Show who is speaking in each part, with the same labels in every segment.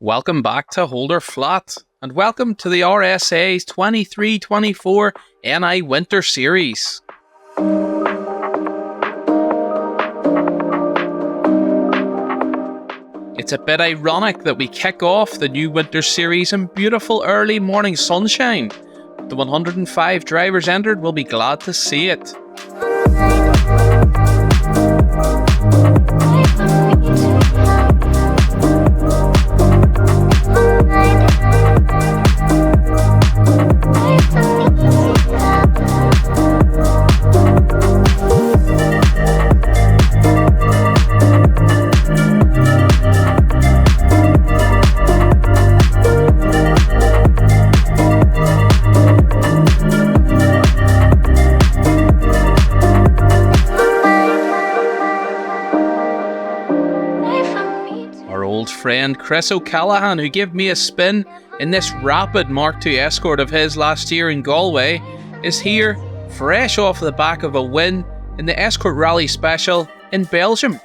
Speaker 1: Welcome back to Holder Flat, and welcome to the RSA's 23-24 NI Winter Series. It's a bit ironic that we kick off the new Winter Series in beautiful early morning sunshine. The 105 drivers entered will be glad to see it. Friend Chris O'Callaghan, who gave me a spin in this rapid Mark II Escort of his last year in Galway, is here fresh off the back of a win in the Escort Rally Special in Belgium.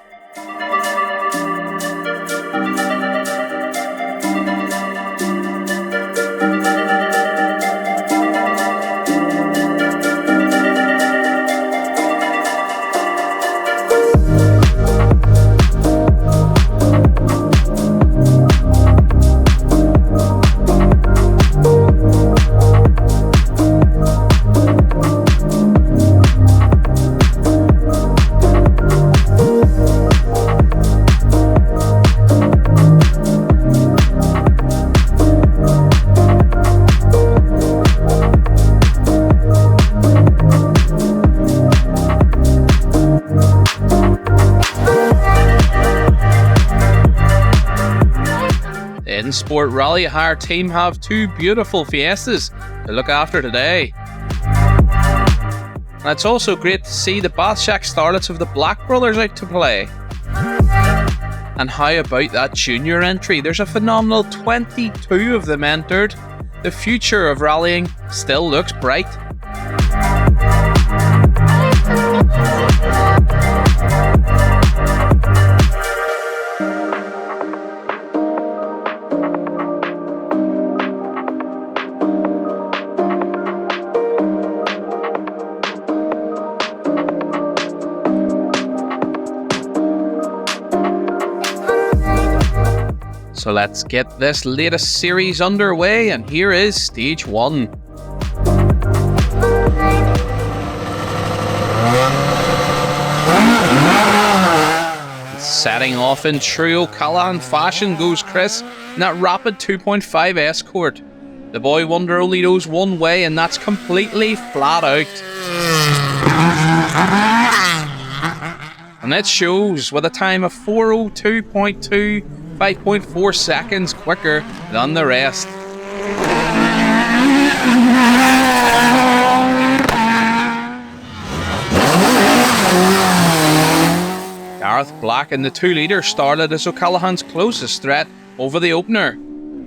Speaker 1: Sport Rally Hire team have two beautiful Fiestas to look after today. And it's also great to see the Bathshack Starlets of the Black Brothers out to play. And how about that junior entry? There's a phenomenal 22 of them entered. The future of rallying still looks bright. So let's get this latest series underway, and here is Stage 1. Setting off in true O'Callaghan fashion goes Chris in that rapid 2.5 Escort. The boy wonder only knows one way, and that's completely flat out. And it shows with a time of 4:02.2, 5.4 seconds quicker than the rest. Gareth Black in the 2-litre started as O'Callaghan's closest threat over the opener.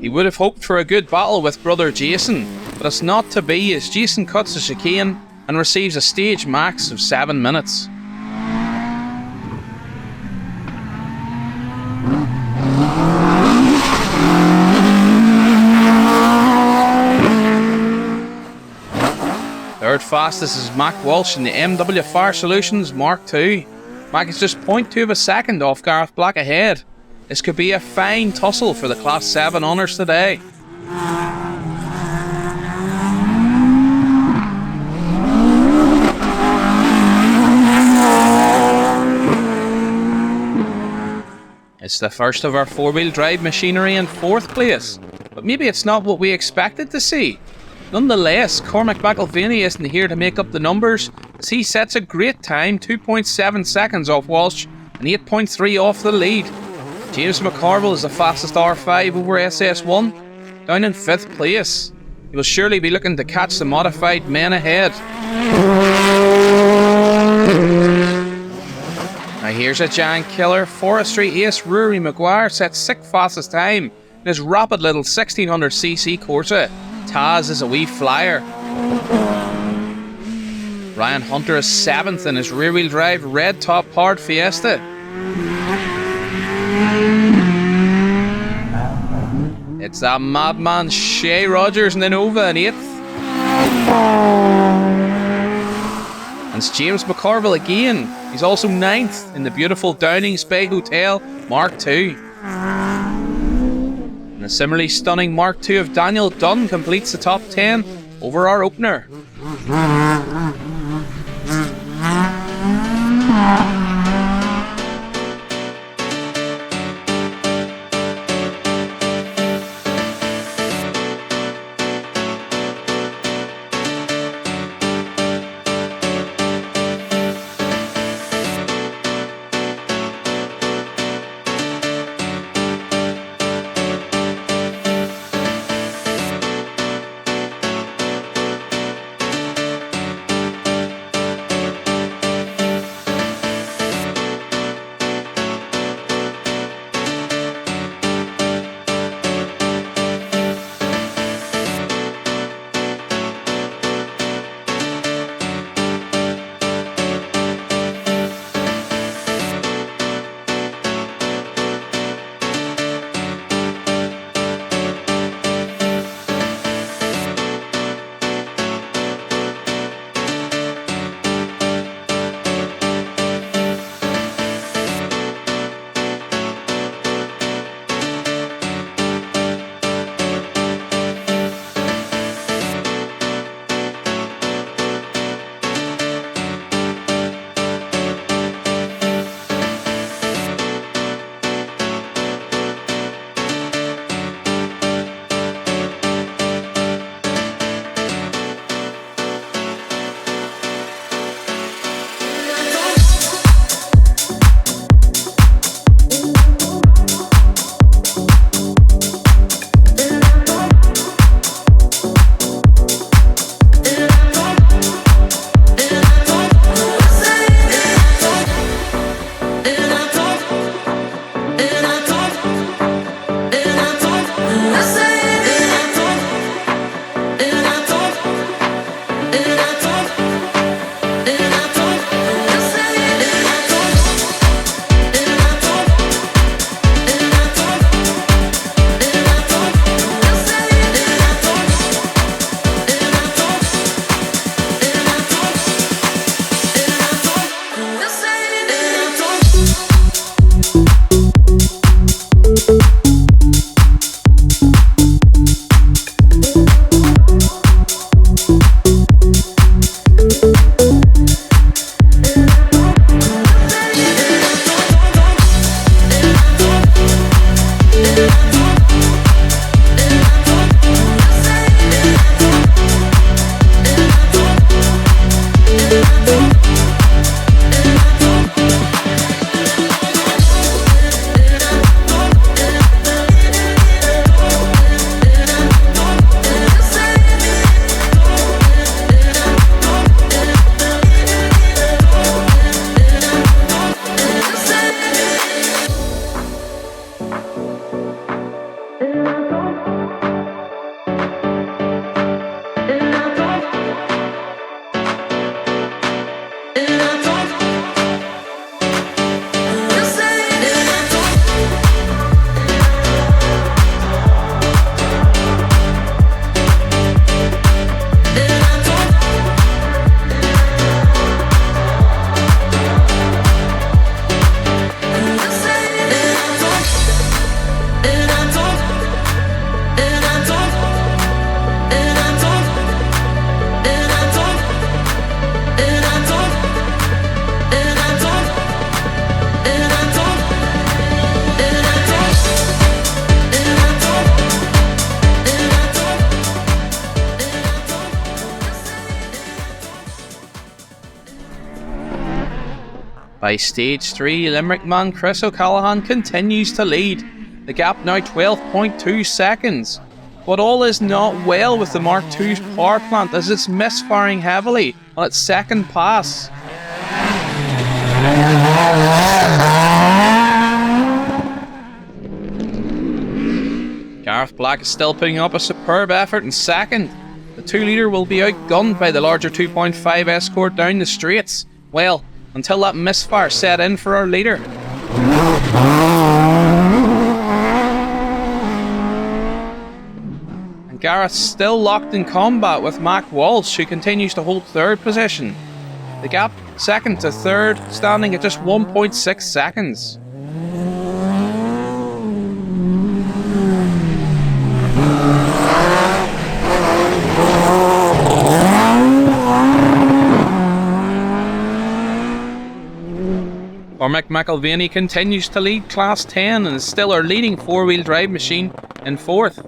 Speaker 1: He would have hoped for a good battle with brother Jason, but it's not to be as Jason cuts the chicane and receives a stage max of 7 minutes. Third fastest is Mac Walsh in the MW Fire Solutions Mark II. Mac is just 0.2 of a second off Gareth Black ahead. This could be a fine tussle for the Class 7 honours today. It's the first of our four-wheel drive machinery in 4th place, but maybe it's not what we expected to see. Nonetheless, Cormac McIlvaney isn't here to make up the numbers, as he sets a great time, 2.7 seconds off Walsh and 8.3 off the lead. James McCarville is the fastest R5 over SS1, down in 5th place. He will surely be looking to catch the modified men ahead. Now here's a giant killer. Forestry ace Rory Maguire sets 6th fastest time in his rapid little 1600cc Corsa. Taz is a wee flyer. Ryan Hunter is 7th in his rear-wheel drive red top powered Fiesta. It's that madman Shea Rogers in the Nova in 8th. And it's James McCorville again. He's also 9th in the beautiful Downings Bay Hotel Mark II. And a similarly stunning Mark II of Daniel Dunn completes the top 10 over our opener. By stage 3, Limerick man Chris O'Callaghan continues to lead. The gap now 12.2 seconds. But all is not well with the Mark II's power plant as it's misfiring heavily on its second pass. Gareth Black is still putting up a superb effort in second. The 2-litre will be outgunned by the larger 2.5 Escort down the straights. Well, until that misfire set in for our leader. Gareth still locked in combat with Mac Walsh, who continues to hold third position. The gap second to third standing at just 1.6 seconds. Cormac McIlvaney continues to lead Class 10 and is still our leading four-wheel drive machine in fourth.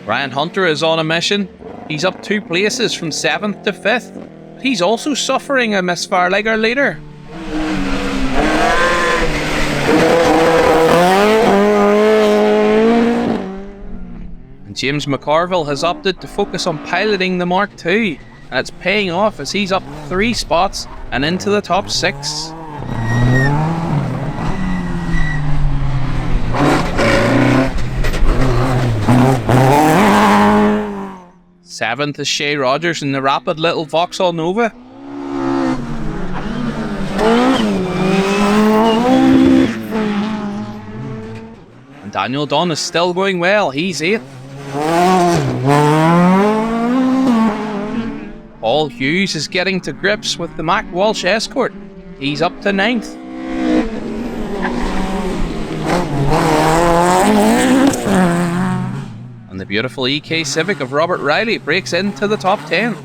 Speaker 1: Ryan Hunter is on a mission. He's up 2 places from 7th to 5th. But he's also suffering a misfire like our leader. And James McCarville has opted to focus on piloting the Mark II, and it's paying off as he's up 3 spots and into the top 6. Seventh is Shay Rogers in the rapid little Vauxhall Nova. And Daniel Dunn is still going well, he's 8th. Paul Hughes is getting to grips with the Mac Walsh Escort, he's up to 9th. And the beautiful EK Civic of Robert Riley breaks into the top 10.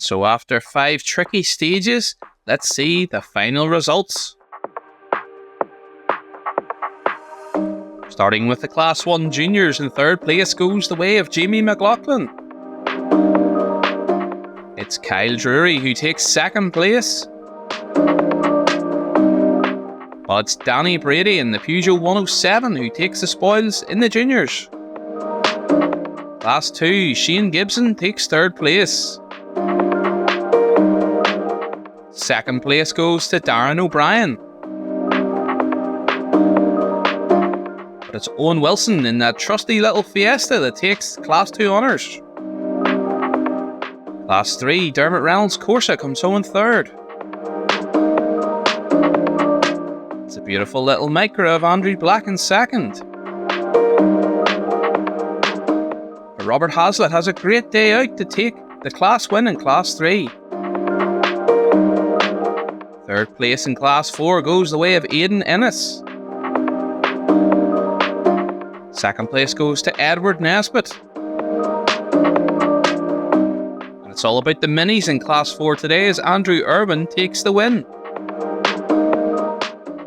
Speaker 1: So after 5 tricky stages, let's see the final results. Starting with the Class 1 juniors, in third place goes the way of Jamie McLaughlin. It's Kyle Drury who takes second place. But it's Danny Brady in the Peugeot 107 who takes the spoils in the juniors. Class 2, Shane Gibson takes third place. Second place goes to Darren O'Brien. But it's Owen Wilson in that trusty little Fiesta that takes Class 2 honours. Class 3, Dermot Reynolds' Corsa comes home in third. It's a beautiful little Micra of Andrew Black in second. But Robert Hazlitt has a great day out to take the class win in Class 3. Third place in Class 4 goes the way of Aidan Ennis. Second place goes to Edward Nesbitt. And it's all about the minis in Class 4 today as Andrew Irwin takes the win.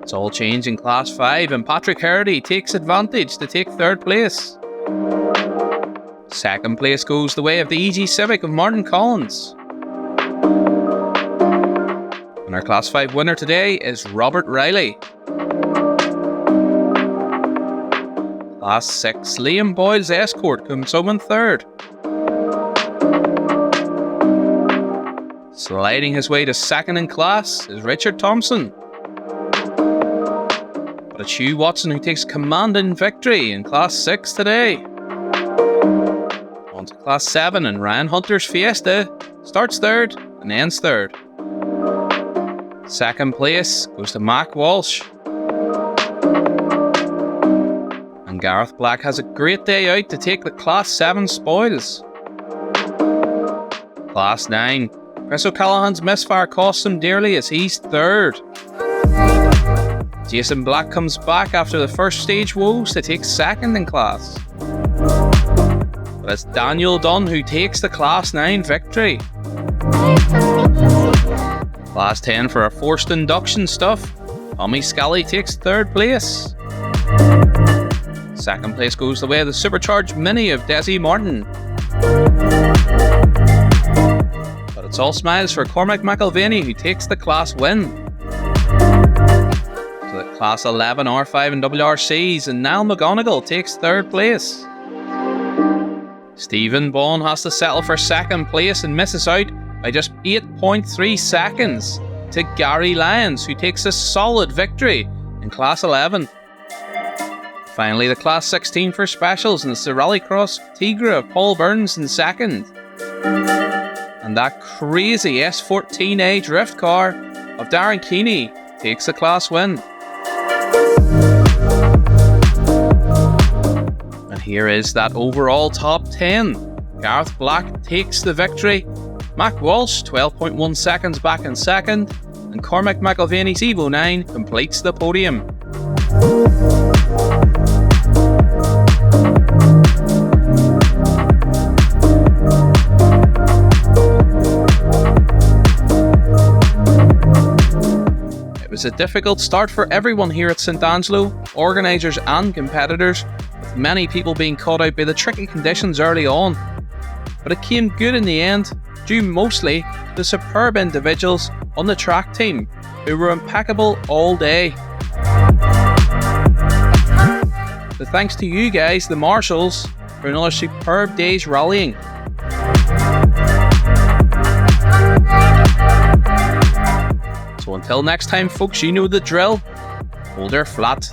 Speaker 1: It's all changed in Class 5 and Patrick Hardy takes advantage to take third place. Second place goes the way of the EG Civic of Martin Collins. And our Class 5 winner today is Robert Riley. Class 6, Liam Boyle's Escort comes home in third. Sliding his way to second in class is Richard Thompson. But it's Hugh Watson who takes commanding victory in Class 6 today. On to Class 7 and Ryan Hunter's Fiesta starts third and ends third. Second place goes to Mac Walsh. And Gareth Black has a great day out to take the Class 7 spoils. Class 9, Chris O'Callaghan's misfire costs him dearly as he's third. Jason Black comes back after the first stage woes to take second in class. But it's Daniel Dunn who takes the Class 9 victory. Class 10 for our forced induction stuff, Tommy Scally takes third place. Second place goes the way of the supercharged Mini of Desi Martin. But it's all smiles for Cormac McElvaney who takes the class win. So the Class 11 R5 and WRCs and Niall McGonigal takes third place. Stephen Bond has to settle for second place and misses out by just 8.3 seconds to Gary Lyons who takes a solid victory in Class 11. Finally, the Class 16 for specials, and it's the Rallycross Tigra of Paul Burns in second. And that crazy S14A drift car of Darren Keeney takes the class win. And here is that overall top 10. Gareth Black takes the victory. Mac Walsh, 12.1 seconds back in second. And Cormac McElvaney's Evo 9 completes the podium. It was a difficult start for everyone here at St Angelo, organisers and competitors, with many people being caught out by the tricky conditions early on. But it came good in the end, due mostly to the superb individuals on the track team, who were impeccable all day. So thanks to you guys, the marshals, for another superb day's rallying. So until next time folks, you know the drill. Hold her flat.